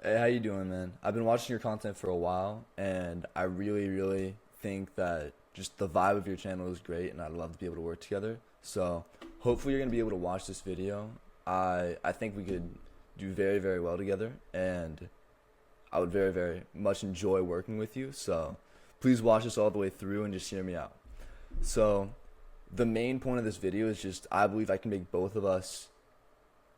Hey, how you doing, man? I've been watching your content for a while, and I really think that just the vibe of your channel is great, and I'd love to be able to work together. So, hopefully, you're gonna be able to watch this video. I think we could do very well together, and I would very much enjoy working with you. So, please watch this all the way through and just hear me out. So, the main point of this video is just I believe I can make both of us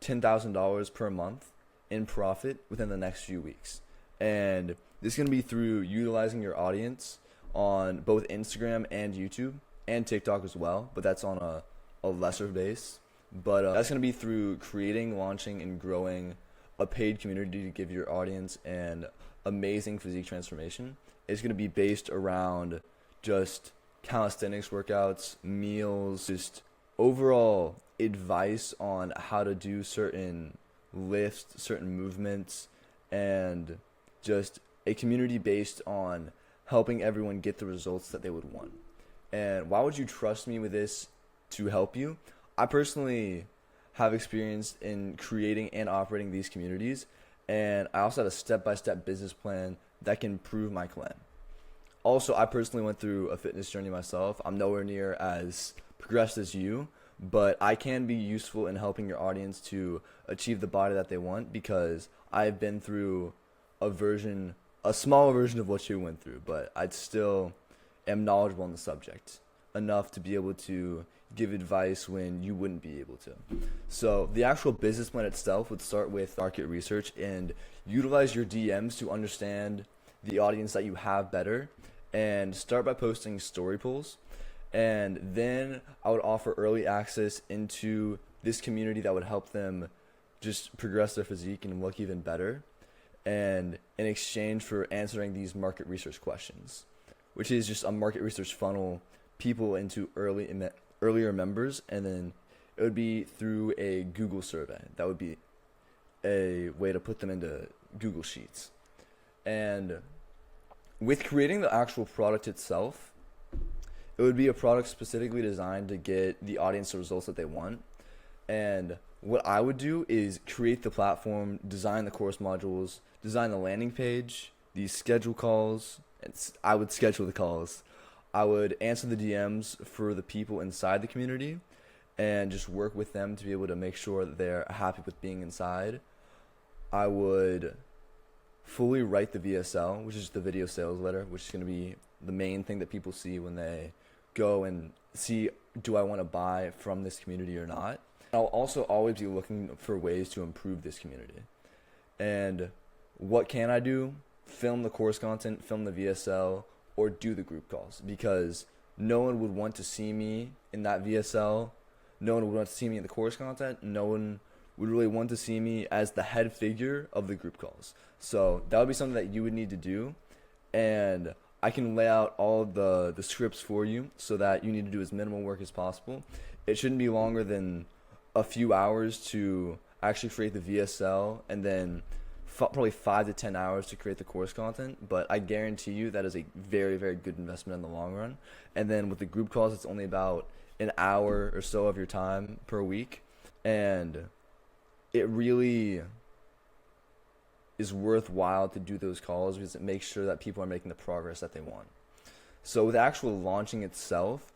$10,000 per month in profit within the next few weeks. And this is going to be through utilizing your audience on both Instagram and YouTube and TikTok as well, but that's on a lesser base. But that's going to be through creating, launching, and growing a paid community to give your audience an amazing physique transformation. It's going to be based around just calisthenics workouts, meals, just overall advice on how to do certain lifts, certain movements, and just a community based on helping everyone get the results that they would want. And why would you trust me with this to help you? I personally have experience in creating and operating these communities, and I also have a step-by-step business plan that can improve my clan. Also, I personally went through a fitness journey myself. I'm nowhere near as progressed as you, but I can be useful in helping your audience to achieve the body that they want because I've been through a small version of what you went through, but I still am knowledgeable on the subject enough to be able to give advice when you wouldn't be able to. So the actual business plan itself would start with market research and utilize your DMs to understand the audience that you have better, and start by posting story polls. And then I would offer early access into this community that would help them just progress their physique and look even better, and in exchange for answering these market research questions, which is just a market research funnel people into earlier members, and then it would be through a Google survey. That would be a way to put them into Google Sheets. And with creating the actual product itself, it would be a product specifically designed to get the audience the results that they want. And what I would do is create the platform, design the course modules, design the landing page, the schedule calls, and I would schedule the calls. I would answer the DMs for the people inside the community and just work with them to be able to make sure that they're happy with being inside. I would fully write the VSL, which is the video sales letter, which is going to be the main thing that people see when they go and see, do I want to buy from this community or not? I'll also always be looking for ways to improve this community. And what can I do? Film the course content, film the VSL, or do the group calls, because no one would want to see me in that VSL. No one would want to see me in the course content. No one would really want to see me as the head figure of the group calls. So that would be something that you would need to do. And I can lay out all the scripts for you so that you need to do as minimal work as possible. It shouldn't be longer than a few hours to actually create the VSL, and then probably 5 to 10 hours to create the course content. But I guarantee you that is a very good investment in the long run. And then with the group calls, it's only about an hour or so of your time per week. And it really is worthwhile to do those calls because it makes sure that people are making the progress that they want. So with actual launching itself,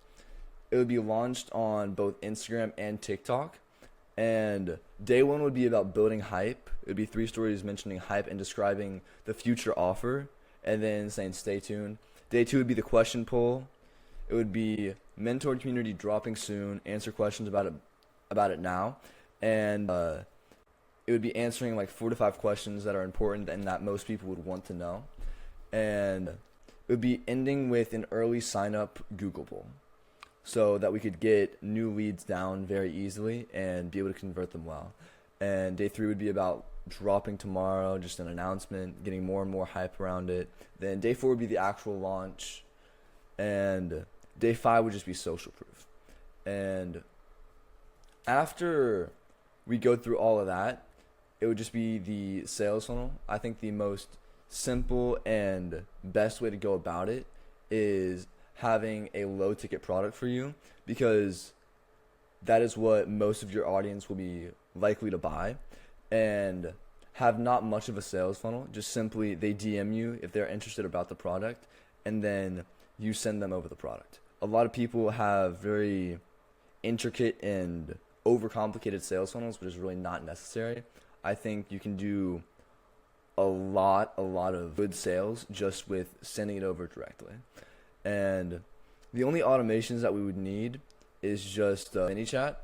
it would be launched on both Instagram and TikTok. And day one would be about building hype. It would be 3 stories mentioning hype and describing the future offer, and then saying stay tuned. Day 2 would be the question poll. It would be mentored community dropping soon, answer questions about it now. And it would be answering like 4 to 5 questions that are important and that most people would want to know. And it would be ending with an early sign up Google poll, so that we could get new leads down very easily and be able to convert them well. And day 3 would be about dropping tomorrow, just an announcement, getting more and more hype around it. Then day 4 would be the actual launch. And day 5 would just be social proof. And after we go through all of that, it would just be the sales funnel. I think the most simple and best way to go about it is having a low ticket product for you, because that is what most of your audience will be likely to buy. And have not much of a sales funnel. Just simply they DM you if they're interested about the product, and then you send them over the product. A lot of people have very intricate and overcomplicated sales funnels, which is really not necessary. I think you can do a lot of good sales just with sending it over directly. And the only automations that we would need is just mini chat,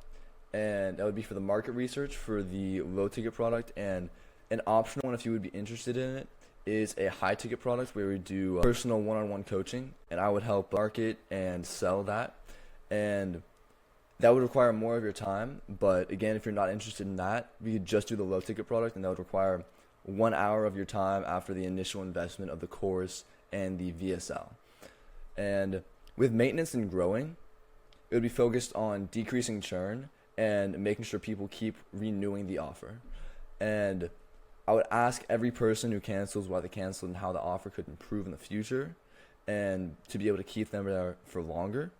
and that would be for the market research for the low ticket product. And an optional one, if you would be interested in it, is a high ticket product where we do personal one-on-one coaching, and I would help market and sell that. And that would require more of your time, but again, if you're not interested in that, we could just do the low ticket product, and that would require 1 hour of your time after the initial investment of the course and the VSL. And with maintenance and growing, it would be focused on decreasing churn and making sure people keep renewing the offer. And I would ask every person who cancels why they canceled and how the offer could improve in the future, and to be able to keep them there for longer.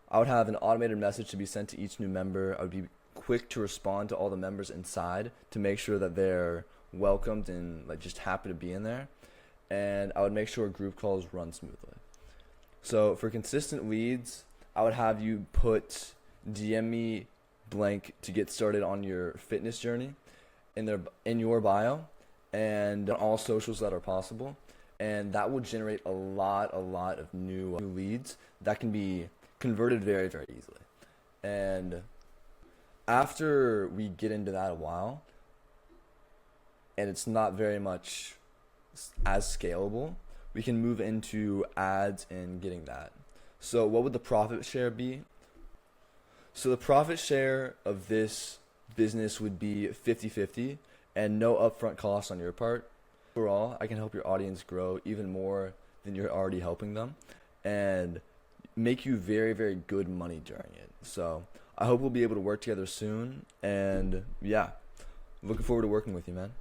I would have an automated message to be sent to each new member. I would be quick to respond to all the members inside to make sure that they're welcomed and like just happy to be in there. And I would make sure group calls run smoothly. So for consistent leads, I would have you put DM me blank to get started on your fitness journey in your bio and on all socials that are possible. And that will generate a lot of new leads that can be converted very, very easily. And after we get into that a while, and it's not very much as scalable, we can move into ads and getting that. So what would the profit share be? So the profit share of this business would be 50-50 and no upfront costs on your part. Overall, I can help your audience grow even more than you're already helping them, and make you very, very good money during it. So I hope we'll be able to work together soon, and yeah, looking forward to working with you, man.